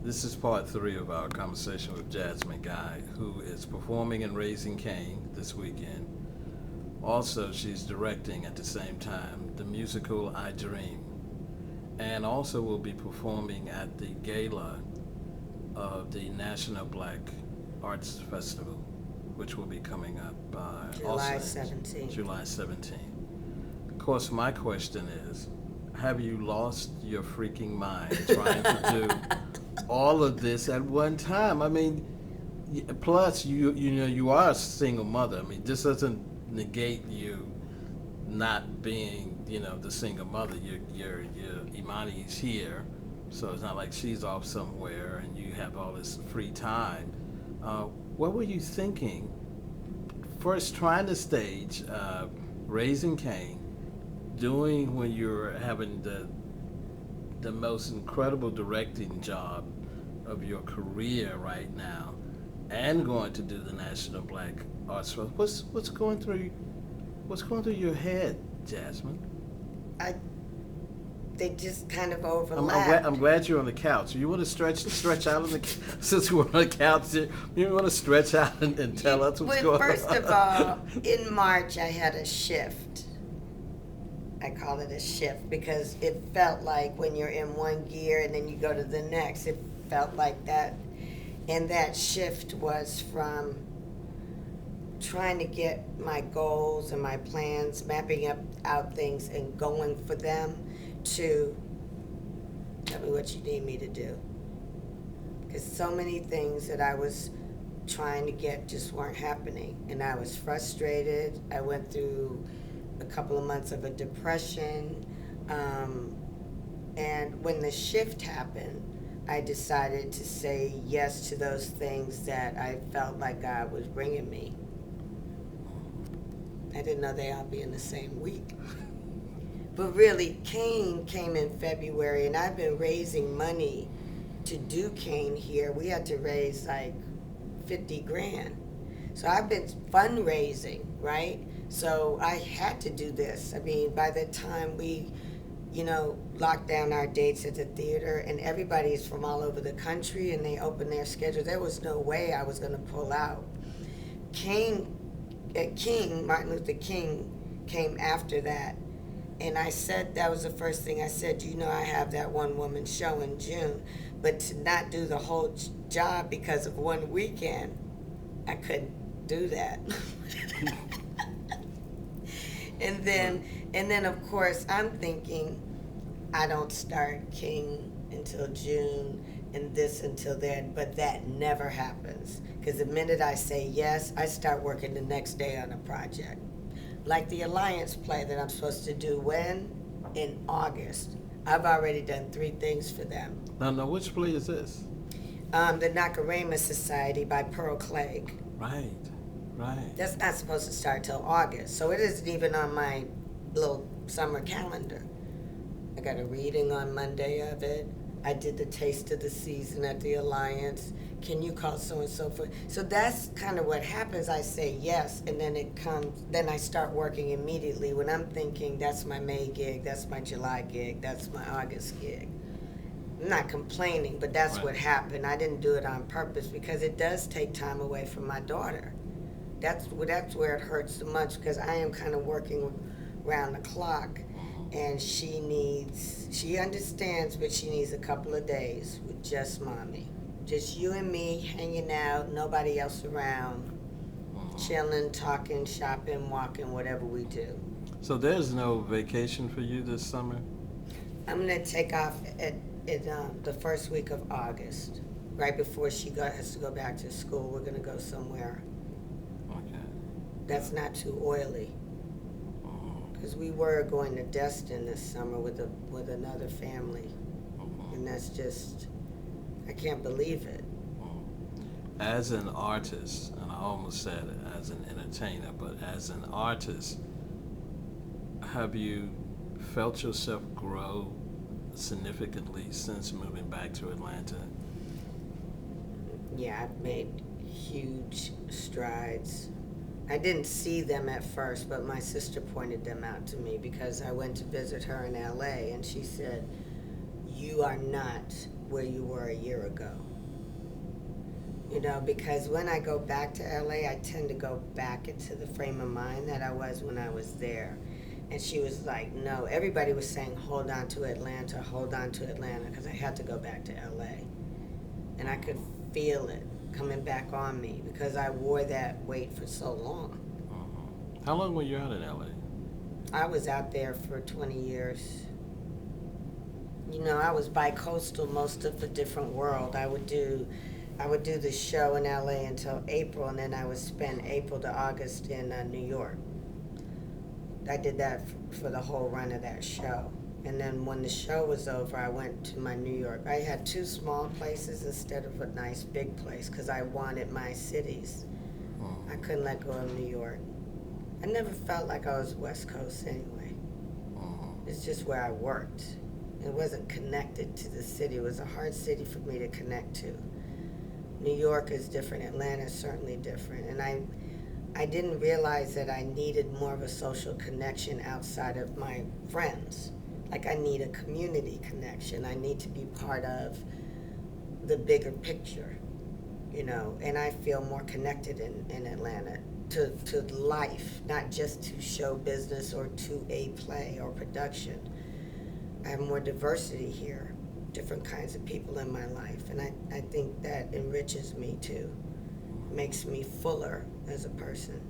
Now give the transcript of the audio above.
This is part three of our conversation with Jasmine Guy, who is performing in Raising Cain this weekend. Also, she's directing at the same time the musical I Dream, and also will be performing at the gala of the National Black Arts Festival, which will be coming up July also 17th. July 17th. Of course, my question is, have you lost your freaking mind trying to do all of this at one time? I mean, plus you know you are a single mother. I mean, this doesn't negate you not being the single mother. Your Imani is here, so it's not like she's off somewhere and you have all this free time. What were you thinking? First, trying to stage Raising Cain, doing when you're having the most incredible directing job of your career right now, and going to do the National Black Arts Festival. What's going through your head, Jasmine? I they just kind of I'm overlap. glad you're on the couch. You want to stretch out on the since we're on the couch. You want to stretch out and tell us what's going on. First of all, in March I had a shift. I call it a shift because it felt like when you're in one gear and then you go to the next, it felt like that. And that shift was from trying to get my goals and my plans, mapping out things and going for them, to tell me what you need me to do. Because so many things that I was trying to get just weren't happening. And I was frustrated. I went through a couple of months of a depression. And when the shift happened, I decided to say yes to those things that I felt like God was bringing me. I didn't know they all be in the same week. But really, Cain came in February, and I've been raising money to do Cain here. We had to raise like 50 grand. So I've been fundraising, right? So I had to do this. I mean, by the time we, locked down our dates at the theater, and everybody's from all over the country, and they opened their schedule, there was no way I was going to pull out. Martin Luther King came after that. And I said, that was the first thing I said, I have that one woman show in June, but to not do the whole job because of one weekend, I couldn't do that. And then of course I'm thinking, I don't start King until June and this until then, but that never happens. Because the minute I say yes, I start working the next day on a project. Like the Alliance play that I'm supposed to do when? In August. I've already done 3 things for them. Now, which play is this? The Nakarima Society by Pearl Clegg. Right. That's not supposed to start till August, so it isn't even on my little summer calendar. I got a reading on Monday of it. I did the taste of the season at the Alliance. Can you call so-and-so for? So that's kind of what happens. I say yes, and then it comes, then I start working immediately when I'm thinking that's my May gig, that's my July gig, that's my August gig. I'm not complaining, but that's what happened. I didn't do it on purpose because it does take time away from my daughter. That's where it hurts the most, because I am kind of working around the clock, and she understands, but she needs a couple of days with just mommy. Just you and me hanging out, nobody else around, chilling, talking, shopping, walking, whatever we do. So there's no vacation for you this summer? I'm going to take off at the first week of August, right before she has to go back to school. We're going to go somewhere that's not too oily. Because we were going to Destin this summer with another family. And that's just, I can't believe it. As an artist, and I almost said it as an entertainer, but as an artist, have you felt yourself grow significantly since moving back to Atlanta? Yeah, I've made huge strides. I didn't see them at first, but my sister pointed them out to me because I went to visit her in LA, and she said, you are not where you were a year ago. You know, because when I go back to LA, I tend to go back into the frame of mind that I was when I was there. And she was like, no, everybody was saying, hold on to Atlanta, because I had to go back to LA. And I could feel it coming back on me because I wore that weight for so long. How long were you out in LA? I was out there for 20 years. You know, I was bi-coastal most of the different world. I would do the show in LA until April, and then I would spend April to August in New York. I did that for the whole run of that show. And then when the show was over, I went to my New York. I had 2 small places instead of a nice big place because I wanted my cities. I couldn't let go of New York. I never felt like I was West Coast anyway. It's just where I worked. It wasn't connected to the city. It was a hard city for me to connect to. New York is different. Atlanta is certainly different. And I didn't realize that I needed more of a social connection outside of my friends. Like I need a community connection. I need to be part of the bigger picture, you know, and I feel more connected in Atlanta to life, not just to show business or to a play or production. I have more diversity here, different kinds of people in my life, and I think that enriches me too, makes me fuller as a person.